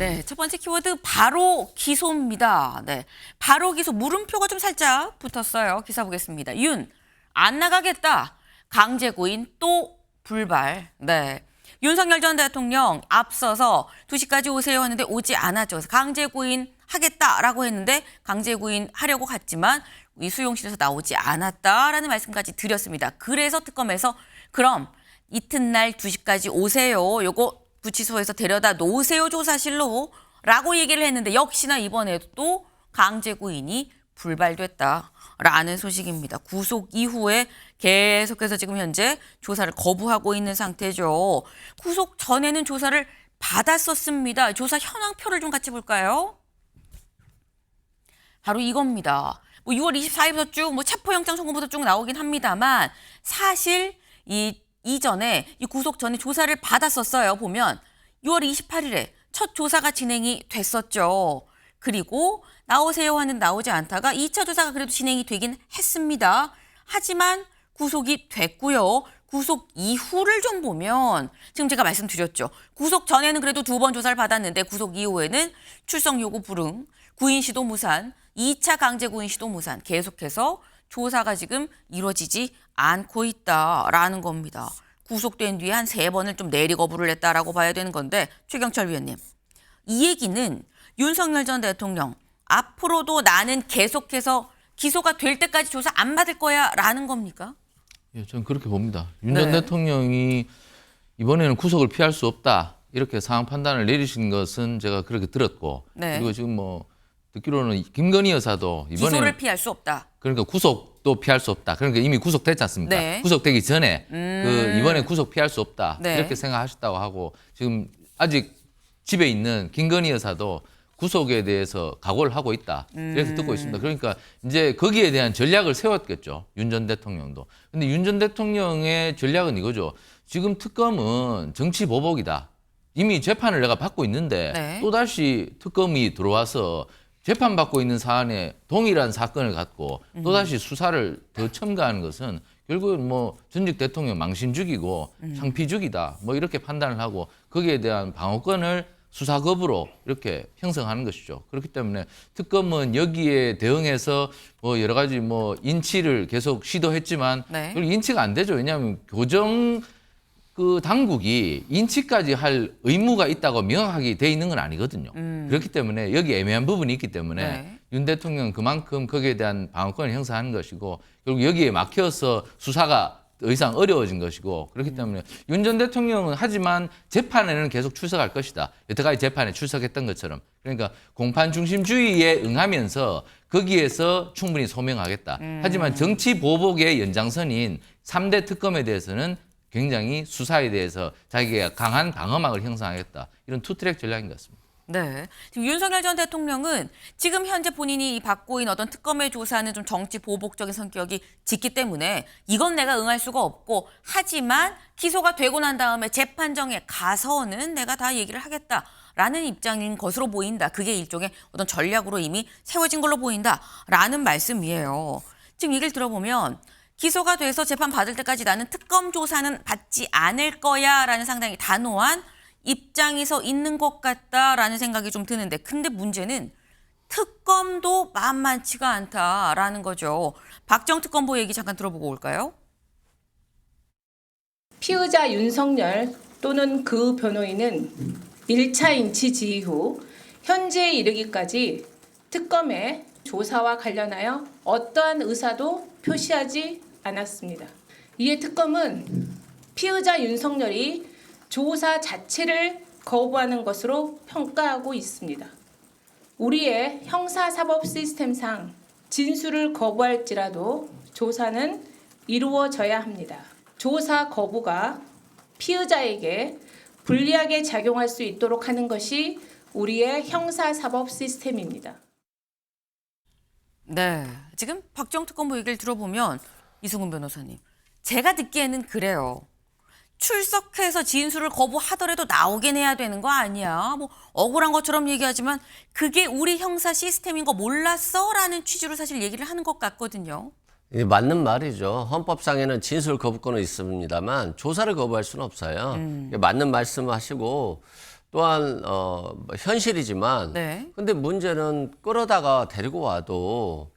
네, 첫 번째 키워드 바로 기소입니다. 네, 바로 기소 물음표가 좀 살짝 붙었어요. 기사 보겠습니다. 윤, 안 나가겠다. 강제 구인 또 불발. 네. 윤석열 전 대통령 앞서서 2시까지 오세요 하는데 오지 않았죠. 그래서 강제 구인 하겠다라고 했는데 강제 구인 하려고 갔지만 이 수용실에서 나오지 않았다라는 말씀까지 드렸습니다. 그래서 특검에서 그럼 이튿날 2시까지 오세요. 요거 구치소에서 데려다 놓으세요 조사실로 라고 얘기를 했는데 역시나 이번에도 또 강제 구인이 불발됐다라는 소식입니다. 구속 이후에 계속해서 지금 현재 조사를 거부하고 있는 상태죠. 구속 전에는 조사를 받았었습니다. 조사 현황표를 좀 같이 볼까요? 바로 이겁니다. 뭐 6월 24일부터 쭉 뭐 체포영장 청구부터 쭉 나오긴 합니다만 사실 이전에 이 구속 전에 조사를 받았었어요. 보면 6월 28일에 첫 조사가 진행이 됐었죠. 그리고 나오세요 하는 나오지 않다가 2차 조사가 그래도 진행이 되긴 했습니다. 하지만 구속이 됐고요. 구속 이후를 좀 보면 지금 제가 말씀드렸죠. 구속 전에는 그래도 2번 조사를 받았는데 구속 이후에는 출석 요구 불응, 구인 시도 무산, 2차 강제 구인 시도 무산 계속해서 조사가 지금 이루어지지 않고 있다라는 겁니다. 구속된 뒤에 한 3번을 좀 내리 거부를 했다라고 봐야 되는 건데 최경철 위원님, 이 얘기는 윤석열 전 대통령 앞으로도 나는 계속해서 기소가 될 때까지 조사 안 받을 거야 라는 겁니까? 예, 저는 그렇게 봅니다. 윤 전 대통령이 이번에는 구속을 피할 수 없다 이렇게 상황 판단을 내리신 것은 제가 그렇게 들었고 그리고 지금 뭐 듣기로는 김건희 여사도 이번에 기소를 피할 수 없다. 그러니까 구속도 피할 수 없다. 그러니까 이미 구속됐지 않습니까? 네. 구속되기 전에 그 이번에 구속 피할 수 없다 이렇게 생각하셨다고 하고 지금 아직 집에 있는 김건희 여사도 구속에 대해서 각오를 하고 있다 이렇게 듣고 있습니다. 그러니까 이제 거기에 대한 전략을 세웠겠죠. 윤 전 대통령도. 근데 윤 전 대통령의 전략은 이거죠. 지금 특검은 정치 보복이다. 이미 재판을 내가 받고 있는데 또다시 특검이 들어와서 재판받고 있는 사안에 동일한 사건을 갖고 또다시 수사를 더 첨가하는 것은 결국은 뭐 전직 대통령 망신 죽이고 창피 죽이다 뭐 이렇게 판단을 하고 거기에 대한 방어권을 수사 거부로 이렇게 형성하는 것이죠. 그렇기 때문에 특검은 여기에 대응해서 뭐 여러 가지 뭐 인치를 계속 시도했지만 인치가 안 되죠. 왜냐하면 교정 그 당국이 인치까지 할 의무가 있다고 명확하게 돼 있는 건 아니거든요. 그렇기 때문에 여기 애매한 부분이 있기 때문에 윤 대통령은 그만큼 거기에 대한 방어권을 형성하는 것이고 결국 여기에 막혀서 수사가 더 이상 어려워진 것이고 그렇기 때문에 윤 전 대통령은 하지만 재판에는 계속 출석할 것이다. 여태까지 재판에 출석했던 것처럼. 그러니까 공판 중심주의에 응하면서 거기에서 충분히 소명하겠다. 하지만 정치 보복의 연장선인 3대 특검에 대해서는 굉장히 수사에 대해서 자기가 강한 방어막을 형성하겠다. 이런 투트랙 전략인 것 같습니다. 네. 지금 윤석열 전 대통령은 지금 현재 본인이 받고 있는 어떤 특검의 조사는 좀 정치 보복적인 성격이 짙기 때문에 이건 내가 응할 수가 없고 하지만 기소가 되고 난 다음에 재판정에 가서는 내가 다 얘기를 하겠다라는 입장인 것으로 보인다. 그게 일종의 어떤 전략으로 이미 세워진 걸로 보인다라는 말씀이에요. 지금 얘기를 들어보면 기소가 돼서 재판 받을 때까지 나는 특검 조사는 받지 않을 거야라는 상당히 단호한 입장에서 있는 것 같다라는 생각이 좀 드는데 근데 문제는 특검도 만만치가 않다라는 거죠. 박정 특검보 얘기 잠깐 들어보고 올까요? 피의자 윤석열 또는 그 변호인은 1차 인치 지휘 후 현재에 이르기까지 특검의 조사와 관련하여 어떠한 의사도 표시하지 않았습니다. 이에 특검은 피의자 윤석열이 조사 자체를 거부하는 것으로 평가하고 있습니다. 우리의 형사사법 시스템상 진술을 거부할지라도 조사는 이루어져야 합니다. 조사 거부가 피의자에게 불리하게 작용할 수 있도록 하는 것이 우리의 형사사법 시스템입니다. 네, 지금 박정 특검보 얘기를 들어보면 이승훈 변호사님, 제가 듣기에는 그래요. 출석해서 진술을 거부하더라도 나오긴 해야 되는 거 아니야. 뭐 억울한 것처럼 얘기하지만 그게 우리 형사 시스템인 거 몰랐어? 라는 취지로 사실 얘기를 하는 것 같거든요. 예, 맞는 말이죠. 헌법상에는 진술 거부권은 있습니다만 조사를 거부할 수는 없어요. 맞는 말씀하시고 또한 뭐 현실이지만 네. 근데 문제는 끌어다가 데리고 와도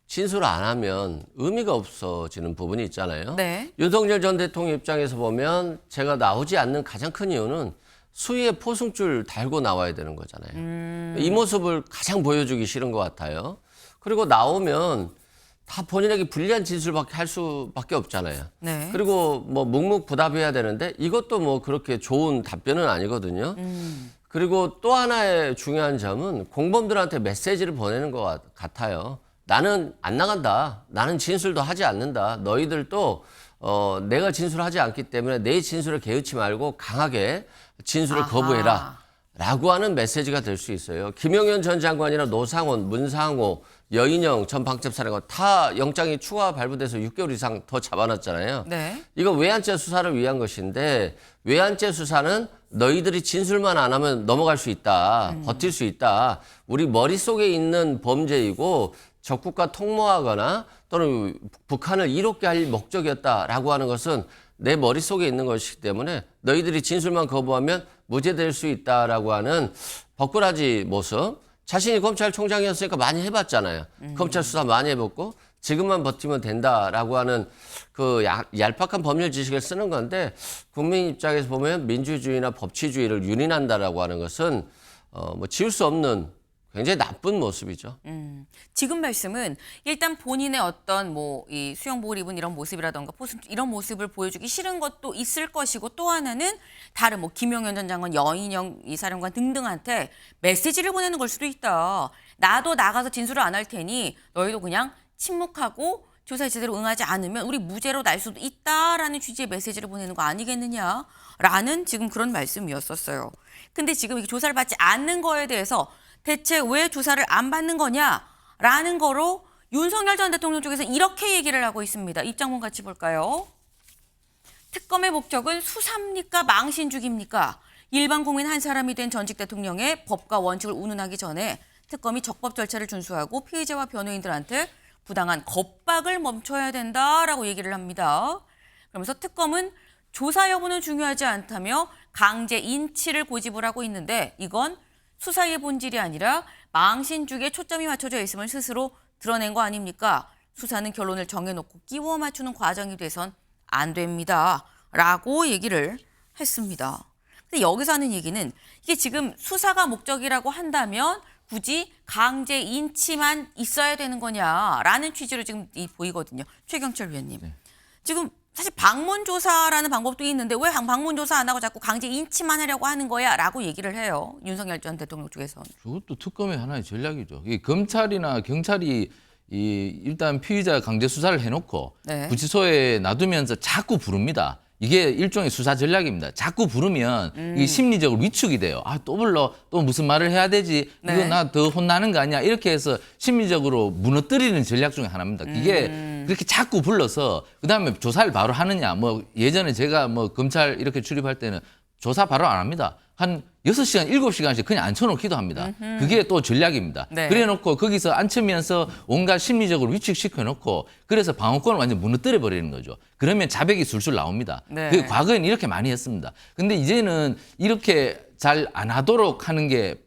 진술 안 하면 의미가 없어지는 부분이 있잖아요. 네. 윤석열 전 대통령 입장에서 보면 제가 나오지 않는 가장 큰 이유는 수위에 포승줄 달고 나와야 되는 거잖아요. 이 모습을 가장 보여주기 싫은 것 같아요. 그리고 나오면 다 본인에게 불리한 진술밖에 할 수밖에 없잖아요. 네. 그리고 뭐 묵묵부답해야 되는데 이것도 뭐 그렇게 좋은 답변은 아니거든요. 그리고 또 하나의 중요한 점은 공범들한테 메시지를 보내는 것 같아요. 나는 안 나간다. 나는 진술도 하지 않는다. 너희들도 내가 진술하지 않기 때문에 내 진술을 개의치 말고 강하게 진술을 거부해라. 라고 하는 메시지가 될 수 있어요. 김용현 전 장관이나 노상원, 문상호, 여인영 전 방첩사령관 다 영장이 추가 발부돼서 6개월 이상 더 잡아놨잖아요. 네. 이거 외환죄 수사를 위한 것인데 외환죄 수사는 너희들이 진술만 안 하면 넘어갈 수 있다. 버틸 수 있다. 우리 머릿속에 있는 범죄이고 적국과 통모하거나 또는 북한을 이롭게 할 목적이었다라고 하는 것은 내 머릿속에 있는 것이기 때문에 너희들이 진술만 거부하면 무죄될 수 있다라고 하는 벅꾸라지 모습. 자신이 검찰총장이었으니까 많이 해봤잖아요. 검찰 수사 많이 해봤고 지금만 버티면 된다라고 하는 그 얄팍한 법률 지식을 쓰는 건데 국민 입장에서 보면 민주주의나 법치주의를 유린한다라고 하는 것은 뭐 지울 수 없는 굉장히 나쁜 모습이죠. 지금 말씀은 일단 본인의 어떤 뭐 이 수영복을 입은 이런 모습이라던가 이런 모습을 보여주기 싫은 것도 있을 것이고 또 하나는 다른 뭐 김용현 전 장관, 여인영 이 사령관 등등한테 메시지를 보내는 걸 수도 있다. 나도 나가서 진술을 안 할 테니 너희도 그냥 침묵하고 조사에 제대로 응하지 않으면 우리 무죄로 날 수도 있다라는 취지의 메시지를 보내는 거 아니겠느냐라는 지금 그런 말씀이었었어요. 근데 지금 이게 조사를 받지 않는 거에 대해서 대체 왜 조사를 안 받는 거냐라는 거로 윤석열 전 대통령 쪽에서 이렇게 얘기를 하고 있습니다. 입장문 같이 볼까요? 특검의 목적은 수사입니까? 망신주기입니까? 일반 국민 한 사람이 된 전직 대통령의 법과 원칙을 운운하기 전에 특검이 적법 절차를 준수하고 피의자와 변호인들한테 부당한 겁박을 멈춰야 된다라고 얘기를 합니다. 그러면서 특검은 조사 여부는 중요하지 않다며 강제 인치를 고집을 하고 있는데 이건 수사의 본질이 아니라 망신주기에 초점이 맞춰져 있음을 스스로 드러낸 거 아닙니까? 수사는 결론을 정해놓고 끼워 맞추는 과정이 돼선 안 됩니다. 라고 얘기를 했습니다. 근데 여기서 하는 얘기는 이게 지금 수사가 목적이라고 한다면 굳이 강제 인치만 있어야 되는 거냐라는 취지로 지금 보이거든요. 최경철 위원님. 네. 지금 사실 방문조사라는 방법도 있는데 왜 방문조사 안 하고 자꾸 강제 인치만 하려고 하는 거야? 라고 얘기를 해요. 윤석열 전 대통령 쪽에서는. 그것도 특검의 하나의 전략이죠. 이 검찰이나 경찰이 일단 피의자 강제 수사를 해놓고 네. 구치소에 놔두면서 자꾸 부릅니다. 이게 일종의 수사 전략입니다. 자꾸 부르면 이게 심리적으로 위축이 돼요. 아, 또 불러. 또 무슨 말을 해야 되지? 네. 이거 나 더 혼나는 거 아니야? 이렇게 해서 심리적으로 무너뜨리는 전략 중에 하나입니다. 이게 그렇게 자꾸 불러서 그다음에 조사를 바로 하느냐. 뭐 예전에 제가 뭐 검찰 이렇게 출입할 때는 조사 바로 안 합니다. 한 6시간, 7시간씩 그냥 앉혀놓기도 합니다. 그게 또 전략입니다. 네. 그래놓고 거기서 앉히면서 온갖 심리적으로 위축시켜놓고 그래서 방어권을 완전 무너뜨려버리는 거죠. 그러면 자백이 술술 나옵니다. 네. 그게 과거에는 이렇게 많이 했습니다. 근데 이제는 이렇게 잘 안 하도록 하는 게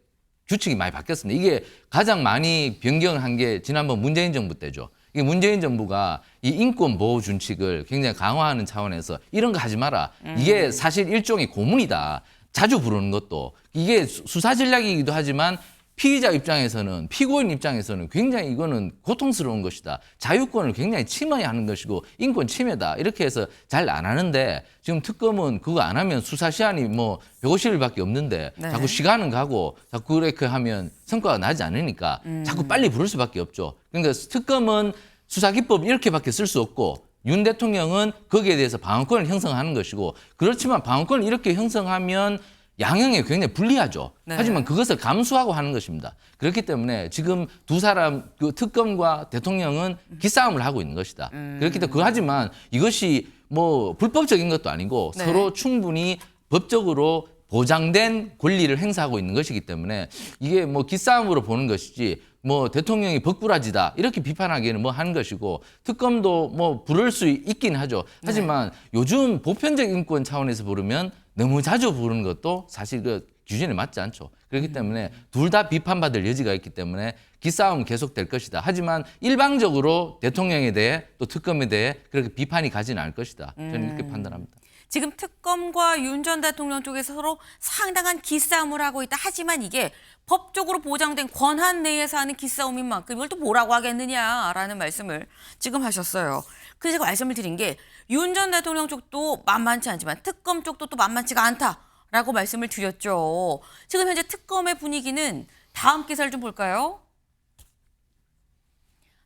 규칙이 많이 바뀌었습니다. 이게 가장 많이 변경한 게 지난번 문재인 정부 때죠. 이게 문재인 정부가 이 인권 보호 준칙을 굉장히 강화하는 차원에서 이런 거 하지 마라. 이게 사실 일종의 고문이다. 자주 부르는 것도 이게 수사 전략이기도 하지만 피의자 입장에서는 피고인 입장에서는 굉장히 이거는 고통스러운 것이다. 자유권을 굉장히 침해하는 것이고 인권 침해다. 이렇게 해서 잘 안 하는데 지금 특검은 그거 안 하면 수사 시한이 뭐 150일밖에 없는데 네. 자꾸 시간은 가고 자꾸 그렇게 하면 성과가 나지 않으니까 자꾸 빨리 부를 수밖에 없죠. 그러니까 특검은 수사 기법 이렇게밖에 쓸 수 없고 윤 대통령은 거기에 대해서 방어권을 형성하는 것이고 그렇지만 방어권을 이렇게 형성하면 양형에 굉장히 불리하죠. 네. 하지만 그것을 감수하고 하는 것입니다. 그렇기 때문에 지금 두 사람 그 특검과 대통령은 기싸움을 하고 있는 것이다. 그렇기 때문에 하지만 이것이 뭐 불법적인 것도 아니고 네. 서로 충분히 법적으로 보장된 권리를 행사하고 있는 것이기 때문에 이게 뭐 기싸움으로 보는 것이지 뭐 대통령이 벅꾸라지다 이렇게 비판하기에는 뭐 하는 것이고 특검도 뭐 부를 수 있긴 하죠. 하지만 요즘 보편적 인권 차원에서 부르면 너무 자주 부르는 것도 사실 그 규정에 맞지 않죠. 그렇기 때문에 둘 다 비판받을 여지가 있기 때문에 기싸움은 계속될 것이다. 하지만 일방적으로 대통령에 대해 또 특검에 대해 그렇게 비판이 가지는 않을 것이다. 저는 이렇게 판단합니다. 지금 특검과 윤 전 대통령 쪽에서 서로 상당한 기싸움을 하고 있다. 하지만 이게 법적으로 보장된 권한 내에서 하는 기싸움인 만큼 이걸 또 뭐라고 하겠느냐라는 말씀을 지금 하셨어요. 그래서 제가 말씀을 드린 게 윤 전 대통령 쪽도 만만치 않지만 특검 쪽도 또 만만치가 않다라고 말씀을 드렸죠. 지금 현재 특검의 분위기는 다음 기사를 좀 볼까요?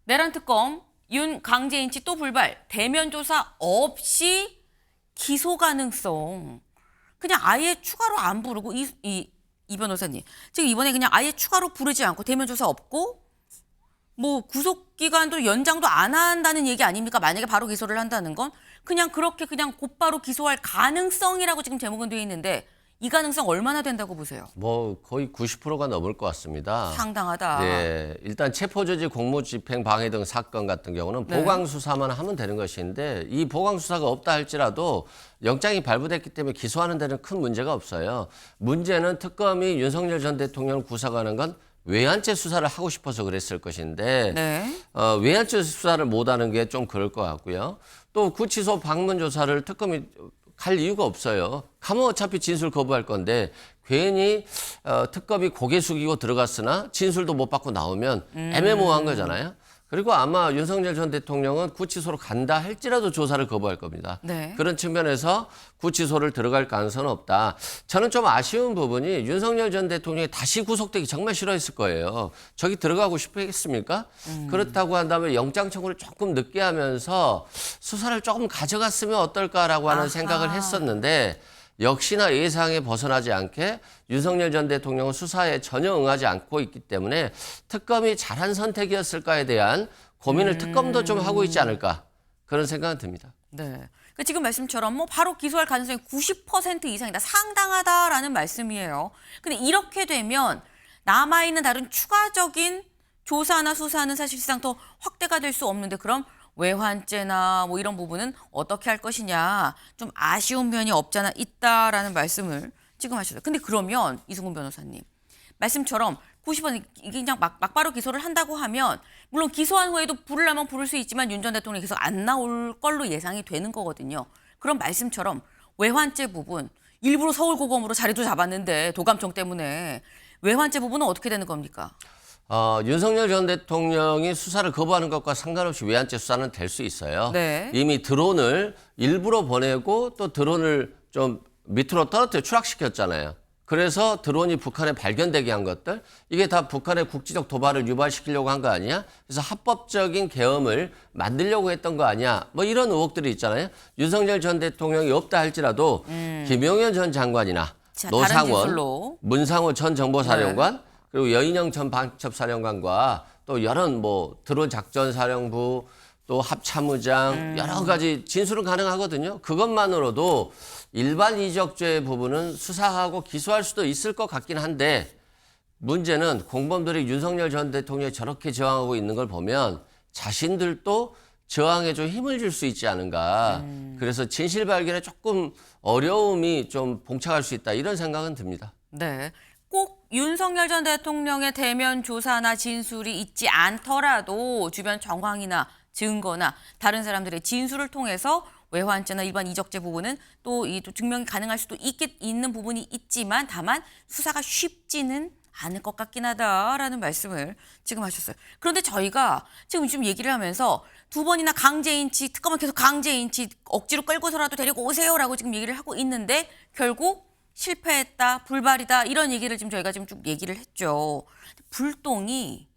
내란 특검 윤 강제인치 또 불발 대면 조사 없이 기소 가능성. 그냥 아예 추가로 안 부르고 이 변호사님 지금 이번에 그냥 아예 추가로 부르지 않고 대면 조사 없고 뭐 구속 기간도 연장도 안 한다는 얘기 아닙니까? 만약에 바로 기소를 한다는 건 그냥 그렇게 그냥 곧바로 기소할 가능성이라고 지금 제목은 되어 있는데 이 가능성 얼마나 된다고 보세요? 뭐 거의 90%가 넘을 것 같습니다. 상당하다. 네, 일단 체포조지 공무집행 방해 등 사건 같은 경우는 네. 보강 수사만 하면 되는 것인데 이 보강 수사가 없다 할지라도 영장이 발부됐기 때문에 기소하는 데는 큰 문제가 없어요. 문제는 특검이 윤석열 전 대통령을 구속하는 건 외환죄 수사를 하고 싶어서 그랬을 것인데 네. 외환죄 수사를 못하는 게 좀 그럴 것 같고요. 또 구치소 방문 조사를 특검이 갈 이유가 없어요. 가면 어차피 진술 거부할 건데 괜히 특검이 고개 숙이고 들어갔으나 진술도 못 받고 나오면 애매모호한 거잖아요. 그리고 아마 윤석열 전 대통령은 구치소로 간다 할지라도 조사를 거부할 겁니다. 네. 그런 측면에서 구치소를 들어갈 가능성은 없다. 저는 좀 아쉬운 부분이 윤석열 전 대통령이 다시 구속되기 정말 싫어했을 거예요. 저기 들어가고 싶겠습니까? 그렇다고 한다면 영장 청구를 조금 늦게 하면서 수사를 조금 가져갔으면 어떨까라고 하는 생각을 했었는데 역시나 예상에 벗어나지 않게 윤석열 전 대통령은 수사에 전혀 응하지 않고 있기 때문에 특검이 잘한 선택이었을까에 대한 고민을 특검도 좀 하고 있지 않을까 그런 생각은 듭니다. 네. 그러니까 지금 말씀처럼 뭐 바로 기소할 가능성이 90% 이상이다. 상당하다라는 말씀이에요. 근데 이렇게 되면 남아있는 다른 추가적인 조사나 수사는 사실상 더 확대가 될 수 없는데 그럼 외환죄나 뭐 이런 부분은 어떻게 할 것이냐 좀 아쉬운 면이 없잖아 있다라는 말씀을 지금 하셨어요. 근데 그러면 이승훈 변호사님 말씀처럼 90% 이게 그냥 막바로 기소를 한다고 하면 물론 기소한 후에도 부르려면 부를 수 있지만 윤 전 대통령이 계속 안 나올 걸로 예상이 되는 거거든요. 그럼 말씀처럼 외환죄 부분 일부러 서울고검으로 자리도 잡았는데 도감청 때문에 외환죄 부분은 어떻게 되는 겁니까? 윤석열 전 대통령이 수사를 거부하는 것과 상관없이 외환죄 수사는 될 수 있어요. 네. 이미 드론을 일부러 보내고 또 드론을 좀 밑으로 떨어뜨려 추락시켰잖아요. 그래서 드론이 북한에 발견되게 한 것들 이게 다 북한의 국지적 도발을 유발시키려고 한 거 아니야? 그래서 합법적인 계엄을 만들려고 했던 거 아니야? 뭐 이런 의혹들이 있잖아요. 윤석열 전 대통령이 없다 할지라도 김용현 전 장관이나 자, 다른 노상원, 기술로. 문상호 전 정보사령관 그리고 여인영 전 방첩사령관과 또 여러 뭐 드론 작전사령부 또 합참의장 여러 가지 진술은 가능하거든요. 그것만으로도 일반 이적죄 부분은 수사하고 기소할 수도 있을 것 같긴 한데 문제는 공범들이 윤석열 전 대통령이 저렇게 저항하고 있는 걸 보면 자신들도 저항에 좀 힘을 줄 수 있지 않은가. 그래서 진실 발견에 조금 어려움이 좀 봉착할 수 있다 이런 생각은 듭니다. 네. 꼭 윤석열 전 대통령의 대면 조사나 진술이 있지 않더라도 주변 정황이나 증거나 다른 사람들의 진술을 통해서 외환죄나 일반 이적죄 부분은 또 증명이 가능할 수도 있는 부분이 있지만 다만 수사가 쉽지는 않을 것 같긴 하다라는 말씀을 지금 하셨어요. 그런데 저희가 지금 얘기를 하면서 두 번이나 강제인치, 특검은 계속 강제인치 억지로 끌고서라도 데리고 오세요라고 지금 얘기를 하고 있는데 결국 실패했다, 불발이다 이런 얘기를 지금 저희가 지금 쭉 얘기를 했죠. 불똥이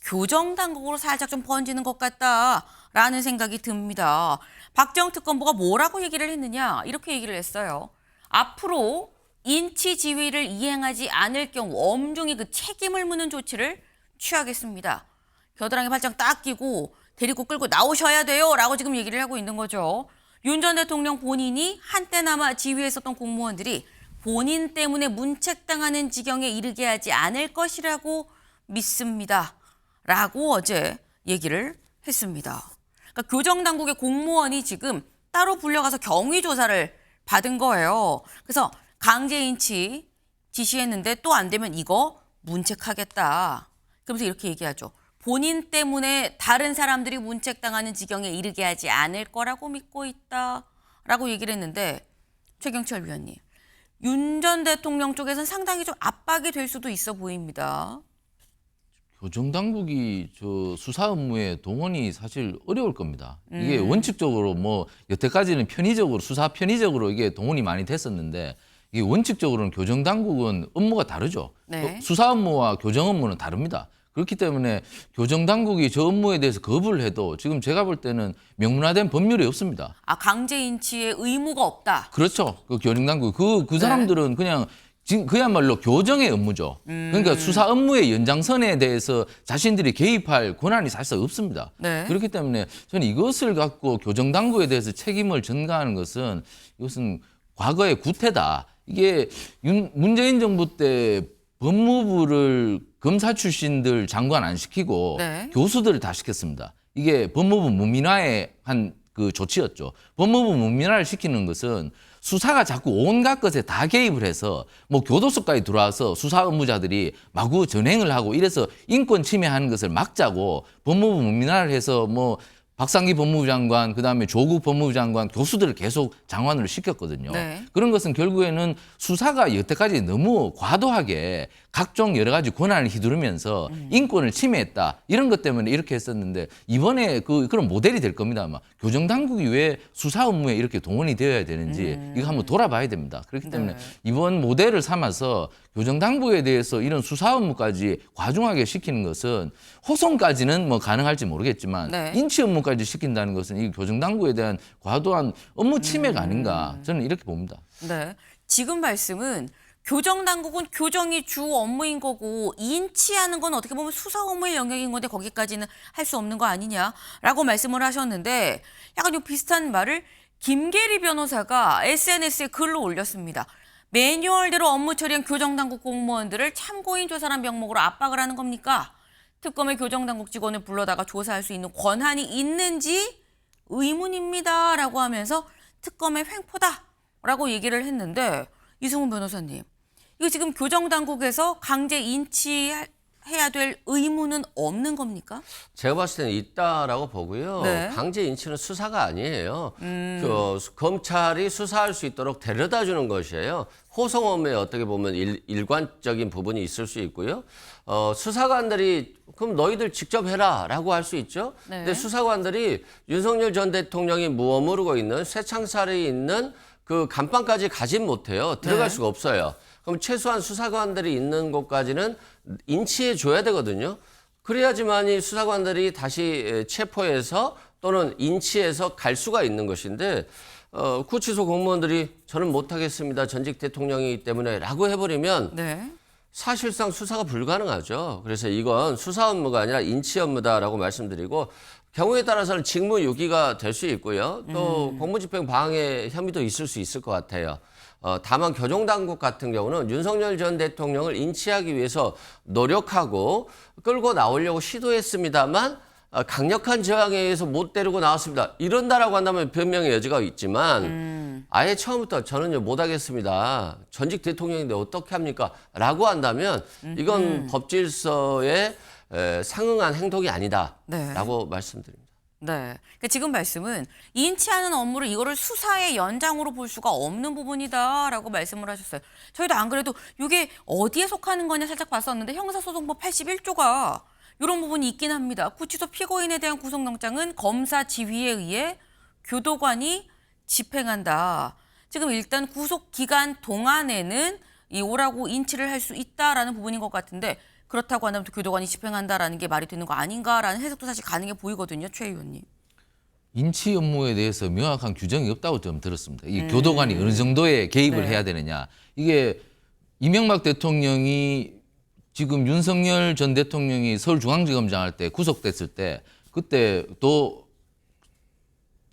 교정당국으로 살짝 좀 번지는 것 같다라는 생각이 듭니다. 박정 특검보가 뭐라고 얘기를 했느냐 이렇게 얘기를 했어요. 앞으로 인치 지휘를 이행하지 않을 경우 엄중히 그 책임을 묻는 조치를 취하겠습니다. 겨드랑이 발장 딱 끼고 데리고 끌고 나오셔야 돼요 라고 지금 얘기를 하고 있는 거죠. 윤 전 대통령 본인이 한때나마 지휘했었던 공무원들이 본인 때문에 문책당하는 지경에 이르게 하지 않을 것이라고 믿습니다. 라고 어제 얘기를 했습니다. 그러니까 교정당국의 공무원이 지금 따로 불려가서 경위 조사를 받은 거예요. 그래서 강제인치 지시했는데 또 안 되면 이거 문책하겠다. 그러면서 이렇게 얘기하죠. 본인 때문에 다른 사람들이 문책당하는 지경에 이르게 하지 않을 거라고 믿고 있다라고 얘기를 했는데 최경철 위원님, 윤 전 대통령 쪽에서는 상당히 좀 압박이 될 수도 있어 보입니다. 교정당국이 저 수사 업무에 동원이 사실 어려울 겁니다. 이게 원칙적으로 뭐 여태까지는 편의적으로 수사 편의적으로 이게 동원이 많이 됐었는데 이게 원칙적으로는 교정당국은 업무가 다르죠. 네. 수사 업무와 교정 업무는 다릅니다. 그렇기 때문에 교정당국이 저 업무에 대해서 거부를 해도 지금 제가 볼 때는 명문화된 법률이 없습니다. 아, 강제 인치의 의무가 없다. 그렇죠. 그 교정당국 그 사람들은 그냥 지금 그야말로 교정의 업무죠. 그러니까 수사 업무의 연장선에 대해서 자신들이 개입할 권한이 사실상 없습니다. 네. 그렇기 때문에 저는 이것을 갖고 교정당국에 대해서 책임을 전가하는 것은 이것은 과거의 구태다. 이게 문재인 정부 때 법무부를 검사 출신들 장관 안 시키고 네. 교수들을 다 시켰습니다. 이게 법무부 문민화의 한 그 조치였죠. 법무부 문민화를 시키는 것은 수사가 자꾸 온갖 것에 다 개입을 해서 뭐 교도소까지 들어와서 수사 업무자들이 마구 전행을 하고 이래서 인권 침해하는 것을 막자고 법무부 문민화를 해서 뭐 박상기 법무부 장관, 그다음에 조국 법무부 장관, 교수들을 계속 장관으로 시켰거든요. 네. 그런 것은 결국에는 수사가 여태까지 너무 과도하게 각종 여러 가지 권한을 휘두르면서 인권을 침해했다. 이런 것 때문에 이렇게 했었는데 이번에 그런 모델이 될 겁니다. 아마 교정당국이 왜 수사 업무에 이렇게 동원이 되어야 되는지 이거 한번 돌아봐야 됩니다. 그렇기 때문에 네. 이번 모델을 삼아서 교정당국에 대해서 이런 수사 업무까지 과중하게 시키는 것은 호송까지는 뭐 가능할지 모르겠지만 네. 인치 업무까지 시킨다는 것은 이 교정당국에 대한 과도한 업무 침해가 아닌가 저는 이렇게 봅니다. 네. 지금 말씀은 교정당국은 교정이 주 업무인 거고 인치하는 건 어떻게 보면 수사 업무의 영역인 건데 거기까지는 할 수 없는 거 아니냐라고 말씀을 하셨는데 약간 좀 비슷한 말을 김계리 변호사가 SNS에 글로 올렸습니다. 매뉴얼대로 업무 처리한 교정당국 공무원들을 참고인 조사란 명목으로 압박을 하는 겁니까? 특검의 교정당국 직원을 불러다가 조사할 수 있는 권한이 있는지 의문입니다라고 하면서 특검의 횡포다라고 얘기를 했는데 이승훈 변호사님, 이거 지금 교정당국에서 강제 인치해야 될 의무는 없는 겁니까? 제가 봤을 때는 있다라고 보고요. 네. 강제 인치는 수사가 아니에요. 검찰이 수사할 수 있도록 데려다 주는 것이에요. 호송 업무에 어떻게 보면 일관적인 부분이 있을 수 있고요. 수사관들이 그럼 너희들 직접 해라라고 할 수 있죠. 네. 근데 수사관들이 윤석열 전 대통령이 머무르고 있는 쇠창살이 있는 그 감방까지 가진 못해요. 들어갈 네. 수가 없어요. 그럼 최소한 수사관들이 있는 곳까지는 인치해 줘야 되거든요. 그래야지만이 수사관들이 다시 체포해서 또는 인치해서 갈 수가 있는 것인데 구치소 공무원들이 저는 못하겠습니다. 전직 대통령이기 때문에 라고 해버리면 네. 사실상 수사가 불가능하죠. 그래서 이건 수사 업무가 아니라 인치 업무다라고 말씀드리고 경우에 따라서는 직무유기가 될 수 있고요. 또 공무집행 방해 혐의도 있을 수 있을 것 같아요. 다만 교정당국 같은 경우는 윤석열 전 대통령을 인치하기 위해서 노력하고 끌고 나오려고 시도했습니다만 강력한 저항에 의해서 못 데리고 나왔습니다. 이런다라고 한다면 변명의 여지가 있지만 아예 처음부터 저는요 못하겠습니다. 전직 대통령인데 어떻게 합니까? 라고 한다면 이건 법질서에 상응한 행동이 아니다라고 말씀드립니다. 네. 그러니까 지금 말씀은 인치하는 업무를 이거를 수사의 연장으로 볼 수가 없는 부분이다라고 말씀을 하셨어요. 저희도 안 그래도 이게 어디에 속하는 거냐 살짝 봤었는데 형사소송법 81조가 이런 부분이 있긴 합니다. 구치소 피고인에 대한 구속영장은 검사 지휘에 의해 교도관이 집행한다. 지금 일단 구속 기간 동안에는 이 오라고 인치를 할 수 있다라는 부분인 것 같은데 그렇다고 한다면 또 교도관이 집행한다라는 게 말이 되는 거 아닌가라는 해석도 사실 가능해 보이거든요. 최 의원님. 인치 업무에 대해서 명확한 규정이 없다고 좀 들었습니다. 이 교도관이 어느 정도의 개입을 네. 해야 되느냐. 이게 이명박 대통령이 지금 윤석열 전 대통령이 서울중앙지검장 할 때 구속됐을 때 그때 또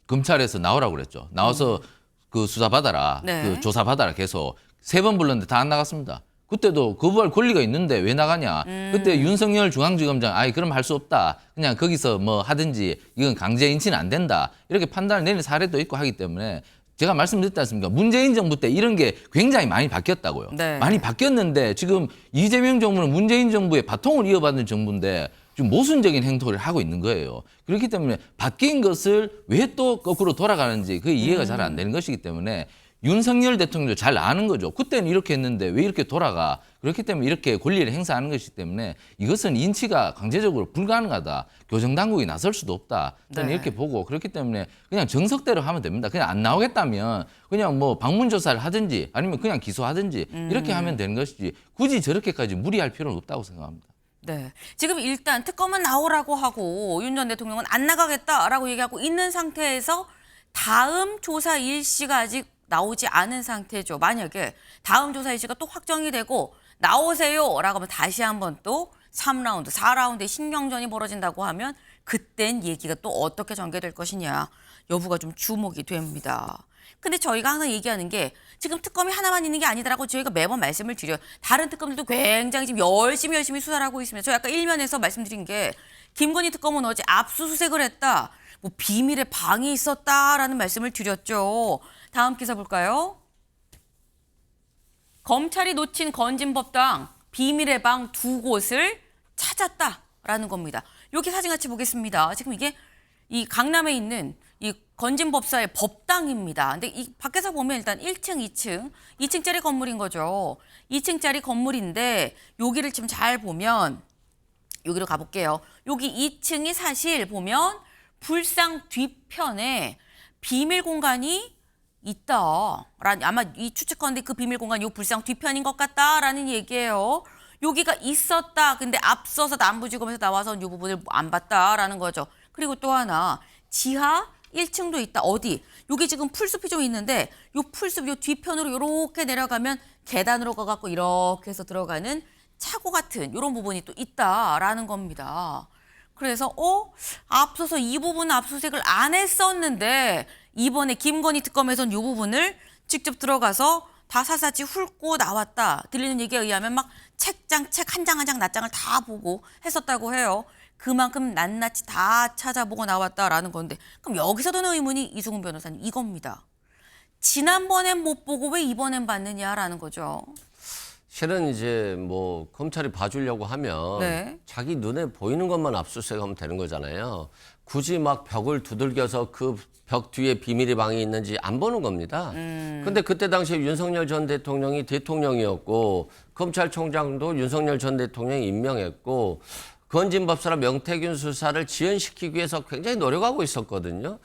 검찰에서 나오라고 그랬죠. 나와서 그 수사 받아라. 네. 그 조사 받아라. 계속 3번 불렀는데 다 안 나갔습니다. 그때도 거부할 권리가 있는데 왜 나가냐. 그때 윤석열 중앙지검장 그럼 할 수 없다. 그냥 거기서 뭐 하든지 이건 강제 인치는 안 된다. 이렇게 판단을 내린 사례도 있고 하기 때문에 제가 말씀드렸지 않습니까? 문재인 정부 때 이런 게 굉장히 많이 바뀌었다고요. 네. 많이 바뀌었는데 지금 이재명 정부는 문재인 정부의 바통을 이어받는 정부인데 지금 모순적인 행동을 하고 있는 거예요. 그렇기 때문에 바뀐 것을 왜 또 거꾸로 돌아가는지 그게 이해가 잘 안 되는 것이기 때문에 윤석열 대통령도 잘 아는 거죠. 그때는 이렇게 했는데 왜 이렇게 돌아가. 그렇기 때문에 이렇게 권리를 행사하는 것이기 때문에 이것은 인치가 강제적으로 불가능하다. 교정당국이 나설 수도 없다. 저는 네. 이렇게 보고 그렇기 때문에 그냥 정석대로 하면 됩니다. 그냥 안 나오겠다면 그냥 뭐 방문조사를 하든지 아니면 그냥 기소하든지 이렇게 하면 되는 것이지 굳이 저렇게까지 무리할 필요는 없다고 생각합니다. 네. 지금 일단 특검은 나오라고 하고 윤 전 대통령은 안 나가겠다라고 얘기하고 있는 상태에서 다음 조사 일시가 아직 나오지 않은 상태죠. 만약에 다음 조사 일시가 또 확정이 되고 나오세요라고 하면 다시 한번 또 3라운드, 4라운드의 신경전이 벌어진다고 하면 그땐 얘기가 또 어떻게 전개될 것이냐 여부가 좀 주목이 됩니다. 근데 저희가 항상 얘기하는 게 지금 특검이 하나만 있는 게 아니다라고 저희가 매번 말씀을 드려요. 다른 특검들도 굉장히 지금 열심히 수사를 하고 있습니다. 저 아까 일면에서 말씀드린 게 김건희 특검은 어제 압수수색을 했다. 뭐 비밀의 방이 있었다라는 말씀을 드렸죠. 다음 기사 볼까요? 검찰이 놓친 건진법당 비밀의 방 2곳을 찾았다라는 겁니다. 여기 사진 같이 보겠습니다. 지금 이게 이 강남에 있는 이 건진법사의 법당입니다. 근데 이 밖에서 보면 일단 1층, 2층짜리 건물인 거죠. 2층짜리 건물인데 여기를 지금 잘 보면 여기로 가볼게요. 여기 2층이 사실 보면 불상 뒤편에 비밀 공간이 있다. 아마 이 추측컨대 그 비밀 공간이 이 불상 뒤편인 것 같다라는 얘기예요. 여기가 있었다. 근데 앞서서 남부지검에서 나와서 이 부분을 안 봤다라는 거죠. 그리고 또 하나 지하 1층도 있다. 어디? 여기 지금 풀숲이 좀 있는데 이 풀숲 이 뒤편으로 이렇게 내려가면 계단으로 가갖고 이렇게 해서 들어가는 차고 같은 이런 부분이 또 있다라는 겁니다. 그래서 앞서서 이 부분 압수수색을 안 했었는데 이번에 김건희 특검에서는 이 부분을 직접 들어가서 다 사사지 훑고 나왔다. 들리는 얘기에 의하면 막 책 한 장 한 장 낱장을 다 보고 했었다고 해요. 그만큼 낱낱이 다 찾아보고 나왔다라는 건데 그럼 여기서 드는 의문이 이수근 변호사님 이겁니다. 지난번엔 못 보고 왜 이번엔 봤느냐라는 거죠. 실은 이제 뭐 검찰이 봐주려고 하면 네. 자기 눈에 보이는 것만 압수수색하면 되는 거잖아요. 굳이 막 벽을 두들겨서 그 벽 뒤에 비밀의 방이 있는지 안 보는 겁니다. 근데 그때 당시에 윤석열 전 대통령이 대통령이었고 검찰총장도 윤석열 전 대통령이 임명했고 건진법사라 명태균 수사를 지연시키기 위해서 굉장히 노력하고 있었거든요.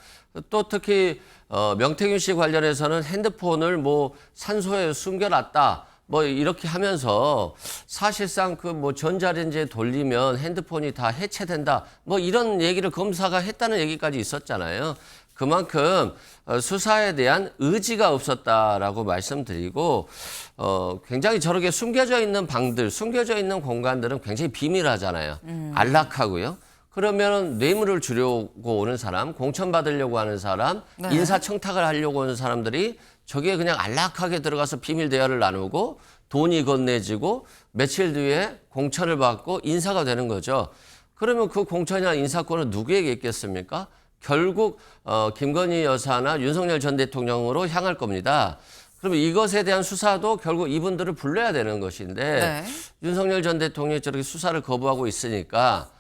또 특히 명태균 씨 관련해서는 핸드폰을 뭐 산소에 숨겨놨다. 뭐 이렇게 하면서 사실상 그 뭐 전자레인지에 돌리면 핸드폰이 다 해체된다. 뭐 이런 얘기를 검사가 했다는 얘기까지 있었잖아요. 그만큼 수사에 대한 의지가 없었다라고 말씀드리고 굉장히 저렇게 숨겨져 있는 방들, 숨겨져 있는 공간들은 굉장히 비밀하잖아요. 안락하고요. 그러면 뇌물을 주려고 오는 사람, 공천 받으려고 하는 사람, 네. 인사청탁을 하려고 하는 사람들이 저기에 그냥 안락하게 들어가서 비밀 대화를 나누고 돈이 건네지고 며칠 뒤에 공천을 받고 인사가 되는 거죠. 그러면 그 공천이나 인사권은 누구에게 있겠습니까? 결국 김건희 여사나 윤석열 전 대통령으로 향할 겁니다. 그러면 이것에 대한 수사도 결국 이분들을 불러야 되는 것인데 네. 윤석열 전 대통령이 저렇게 수사를 거부하고 있으니까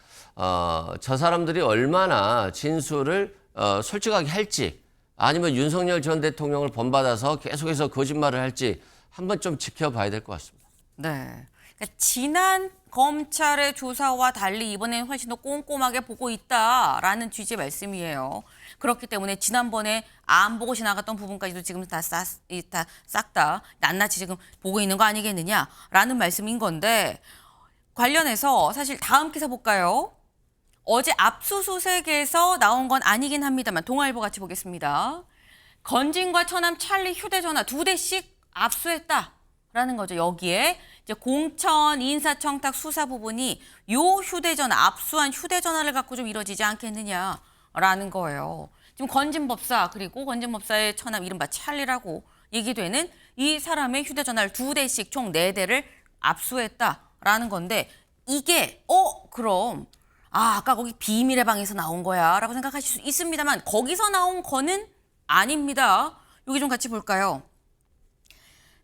저 사람들이 얼마나 진술을 솔직하게 할지 아니면 윤석열 전 대통령을 본받아서 계속해서 거짓말을 할지 한번 좀 지켜봐야 될 것 같습니다. 네. 그러니까 지난 검찰의 조사와 달리 이번에는 훨씬 더 꼼꼼하게 보고 있다라는 취지의 말씀이에요. 그렇기 때문에 지난번에 안 보고 지나갔던 부분까지도 지금 다 싹 다 낱낱이 지금 보고 있는 거 아니겠느냐라는 말씀인 건데 관련해서 사실 다음 기사 볼까요? 어제 압수수색에서 나온 건 아니긴 합니다만 동아일보 같이 보겠습니다. 건진과 처남 찰리 휴대전화 2대씩 압수했다라는 거죠. 여기에 이제 공천 인사청탁 수사 부분이 요 휴대전화 압수한 휴대전화를 갖고 좀 이루어지지 않겠느냐라는 거예요. 지금 건진법사 그리고 건진법사의 처남 이른바 찰리라고 얘기되는 이 사람의 휴대전화를 2대씩 총 4대를 압수했다라는 건데 이게 그럼 아까 거기 비밀의 방에서 나온 거야 라고 생각하실 수 있습니다만 거기서 나온 거는 아닙니다. 여기 좀 같이 볼까요?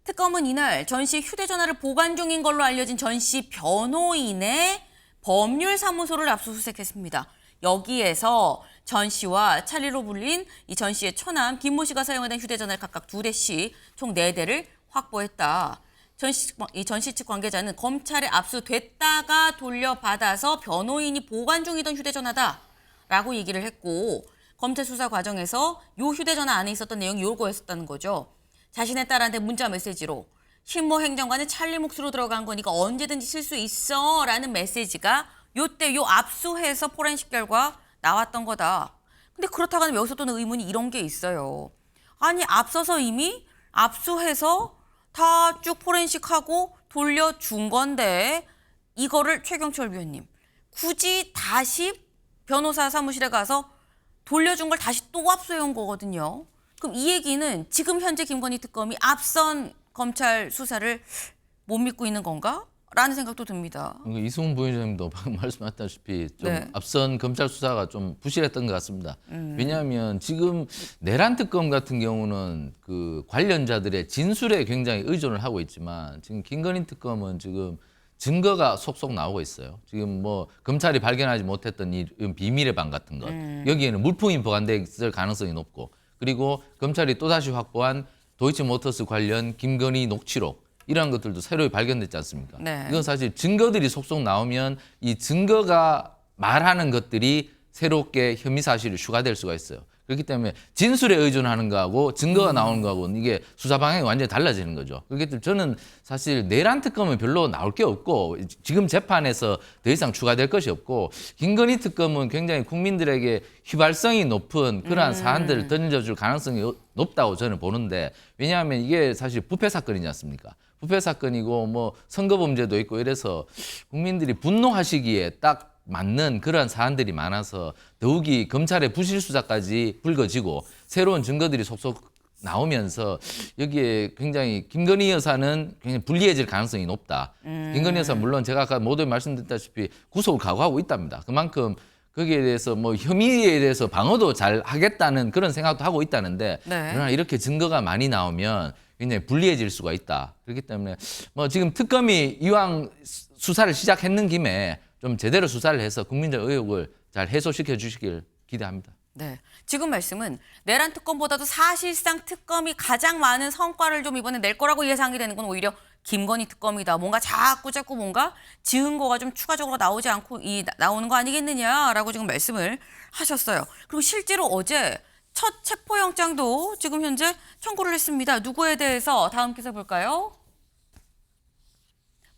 특검은 이날 전 씨 휴대전화를 보관 중인 걸로 알려진 전 씨 변호인의 법률사무소를 압수수색했습니다. 여기에서 전 씨와 찰리로 불린 이 전 씨의 처남 김모 씨가 사용하던 휴대전화를 각각 2대씩 총 4대를 확보했다. 전 씨 측 관계자는 검찰에 압수됐다가 돌려받아서 변호인이 보관 중이던 휴대전화다라고 얘기를 했고 검찰 수사 과정에서 이 휴대전화 안에 있었던 내용이 요거였었다는 거죠. 자신의 딸한테 문자 메시지로 신모 행정관은 찰리 몫으로 들어간 거니까 언제든지 쓸 수 있어 라는 메시지가 요때 요 압수해서 포렌식 결과 나왔던 거다. 근데 그렇다고는 여기서 또 의문이 이런 게 있어요. 아니 앞서서 이미 압수해서 다 쭉 포렌식하고 돌려준 건데 이거를 최경철 위원님 굳이 다시 변호사 사무실에 가서 돌려준 걸 다시 또 압수해온 거거든요. 그럼 이 얘기는 지금 현재 김건희 특검이 앞선 검찰 수사를 못 믿고 있는 건가? 라는 생각도 듭니다. 이승훈 부위원장님도 방금 말씀하셨다시피 좀 네. 앞선 검찰 수사가 좀 부실했던 것 같습니다. 왜냐하면 지금 내란 특검 같은 경우는 그 관련자들의 진술에 굉장히 의존을 하고 있지만 지금 김건희 특검은 지금 증거가 속속 나오고 있어요. 지금 뭐 검찰이 발견하지 못했던 이 비밀의 방 같은 것 여기에는 물품이 보관돼 있을 가능성이 높고 그리고 검찰이 또다시 확보한 도이치모터스 관련 김건희 녹취록 이러한 것들도 새로 발견됐지 않습니까? 네. 이건 사실 증거들이 속속 나오면 이 증거가 말하는 것들이 새롭게 혐의 사실이 추가될 수가 있어요. 그렇기 때문에 진술에 의존하는 거하고 증거가 나오는 거하고는 이게 수사 방향이 완전히 달라지는 거죠. 그렇기 때문에 저는 사실 내란 특검은 별로 나올 게 없고 지금 재판에서 더 이상 추가될 것이 없고 김건희 특검은 굉장히 국민들에게 휘발성이 높은 그러한 사안들을 던져줄 가능성이 높다고 저는 보는데 왜냐하면 이게 사실 부패 사건이지 않습니까? 부패 사건이고 뭐 선거 범죄도 있고 이래서 국민들이 분노하시기에 딱 맞는 그러한 사안들이 많아서 더욱이 검찰의 부실 수사까지 불거지고 새로운 증거들이 속속 나오면서 여기에 굉장히 김건희 여사는 굉장히 불리해질 가능성이 높다. 김건희 여사 물론 제가 아까 모두에 말씀드렸다시피 구속을 각오하고 있답니다. 그만큼 거기에 대해서 뭐 혐의에 대해서 방어도 잘 하겠다는 그런 생각도 하고 있다는데 네. 그러나 이렇게 증거가 많이 나오면 굉장히 불리해질 수가 있다. 그렇기 때문에 뭐 지금 특검이 이왕 수사를 시작했는 김에 좀 제대로 수사를 해서 국민적 의혹을 잘 해소시켜 주시길 기대합니다. 네. 지금 말씀은 내란 특검보다도 사실상 특검이 가장 많은 성과를 좀 이번에 낼 거라고 예상이 되는 건 오히려 김건희 특검이다. 뭔가 자꾸 뭔가 증거가 좀 추가적으로 나오지 않고 나오는 거 아니겠느냐라고 지금 말씀을 하셨어요. 그리고 실제로 어제 첫 체포영장도 지금 현재 청구를 했습니다. 누구에 대해서 다음 기사 볼까요?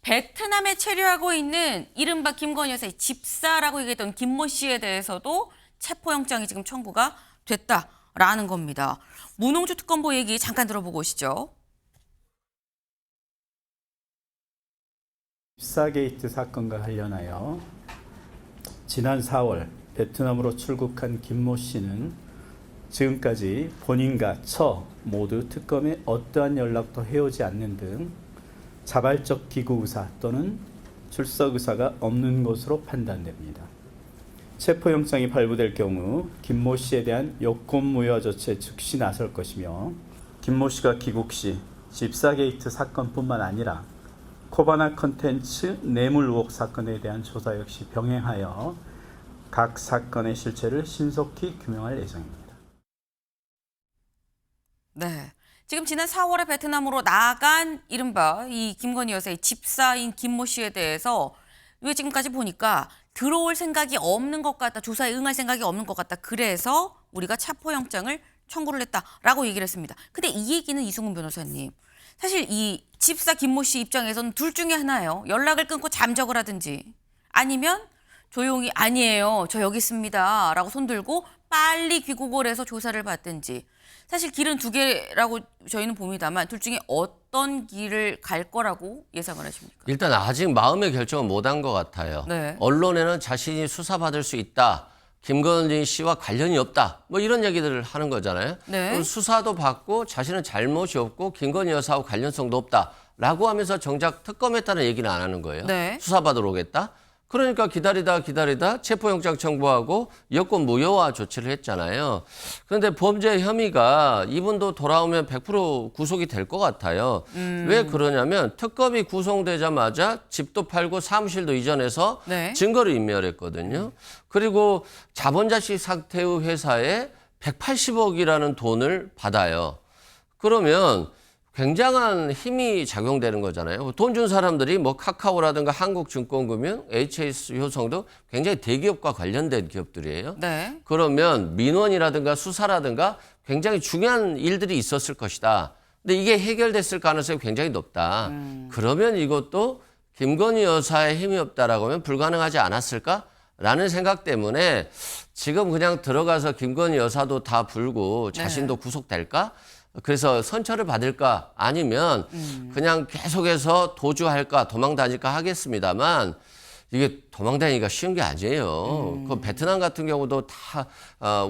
베트남에 체류하고 있는 이른바 김건희 여사의 집사라고 얘기했던 김모 씨에 대해서도 체포영장이 지금 청구가 됐다라는 겁니다. 문홍주 특검보 얘기 잠깐 들어보고 오시죠. 집사게이트 사건과 관련하여 지난 4월 베트남으로 출국한 김모 씨는 지금까지 본인과 처 모두 특검에 어떠한 연락도 해오지 않는 등 자발적 기구 의사 또는 출석 의사가 없는 것으로 판단됩니다. 체포영장이 발부될 경우 김모 씨에 대한 여권무효 조치에 즉시 나설 것이며 김모 씨가 귀국 시 집사게이트 사건뿐만 아니라 코바나 컨텐츠 뇌물 의혹 사건에 대한 조사 역시 병행하여 각 사건의 실체를 신속히 규명할 예정입니다. 네. 지금 지난 4월에 베트남으로 나간 이른바 이 김건희 여사의 집사인 김모 씨에 대해서 왜 지금까지 보니까 들어올 생각이 없는 것 같다. 조사에 응할 생각이 없는 것 같다. 그래서 우리가 체포영장을 청구를 했다라고 얘기를 했습니다. 근데 이 얘기는 이승훈 변호사님. 사실 이 집사 김모 씨 입장에서는 둘 중에 하나예요. 연락을 끊고 잠적을 하든지 아니면 조용히 아니에요. 저 여기 있습니다. 라고 손들고 빨리 귀국을 해서 조사를 받든지. 사실 길은 두 개라고 저희는 봅니다만 둘 중에 어떤 길을 갈 거라고 예상을 하십니까? 일단 아직 마음의 결정은 못한 것 같아요. 네. 언론에는 자신이 수사받을 수 있다. 김건희 씨와 관련이 없다. 뭐 이런 얘기들을 하는 거잖아요. 네. 그럼 수사도 받고 자신은 잘못이 없고 김건희 여사하고 관련성도 없다라고 하면서 정작 특검했다는 얘기는 안 하는 거예요. 네. 수사받으러 오겠다. 그러니까 기다리다 체포영장 청구하고 여권 무효화 조치를 했잖아요. 그런데 범죄 혐의가 이분도 돌아오면 100% 구속이 될 것 같아요. 왜 그러냐면 특검이 구속되자마자 집도 팔고 사무실도 이전해서 네. 증거를 인멸했거든요. 그리고 자본자식 상태의 회사에 180억이라는 돈을 받아요. 그러면 굉장한 힘이 작용되는 거잖아요. 돈 준 사람들이 뭐 카카오라든가 한국증권금융, HS효성도 굉장히 대기업과 관련된 기업들이에요. 네. 그러면 민원이라든가 수사라든가 굉장히 중요한 일들이 있었을 것이다. 근데 이게 해결됐을 가능성이 굉장히 높다. 그러면 이것도 김건희 여사의 힘이 없다라고 하면 불가능하지 않았을까? 라는 생각 때문에 지금 그냥 들어가서 김건희 여사도 다 불고 자신도 구속될까? 그래서 선처를 받을까? 아니면 그냥 계속해서 도주할까? 도망 다닐까 하겠습니다만 이게 도망 다니기가 쉬운 게 아니에요. 그 베트남 같은 경우도 다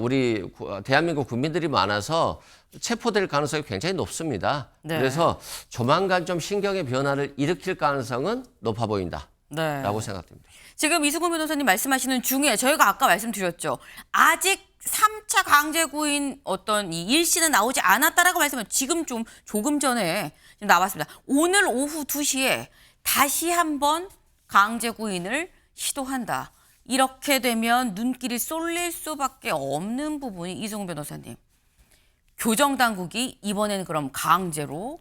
우리 대한민국 국민들이 많아서 체포될 가능성이 굉장히 높습니다. 네. 그래서 조만간 좀 신경의 변화를 일으킬 가능성은 높아 보인다. 네. 라고 생각됩니다. 지금 이수근 변호사님 말씀하시는 중에 저희가 아까 말씀드렸죠. 아직 3차 강제 구인 어떤 이 일시는 나오지 않았다라고 말씀을 지금 조금 전에 지금 나왔습니다. 오늘 오후 2시에 다시 한번 강제 구인을 시도한다. 이렇게 되면 눈길이 쏠릴 수밖에 없는 부분이 이수근 변호사님. 교정 당국이 이번에는 그럼 강제로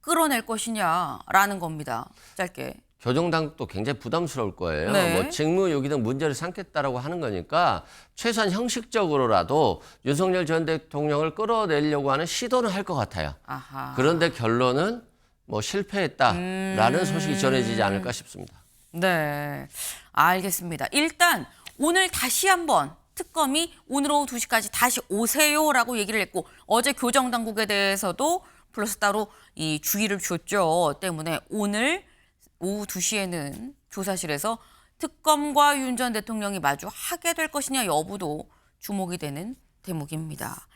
끌어낼 것이냐라는 겁니다. 짧게. 교정당국도 굉장히 부담스러울 거예요. 네. 뭐 직무유기 등 문제를 삼겠다라고 하는 거니까 최소한 형식적으로라도 윤석열 전 대통령을 끌어내려고 하는 시도는 할 것 같아요. 아하. 그런데 결론은 뭐 실패했다라는 소식이 전해지지 않을까 싶습니다. 네, 알겠습니다. 일단 오늘 다시 한번 특검이 오늘 오후 2시까지 다시 오세요라고 얘기를 했고 어제 교정당국에 대해서도 플러스 따로 이 주의를 줬죠. 때문에 오늘 오후 2시에는 조사실에서 특검과 윤 전 대통령이 마주 하게 될 것이냐 여부도 주목이 되는 대목입니다.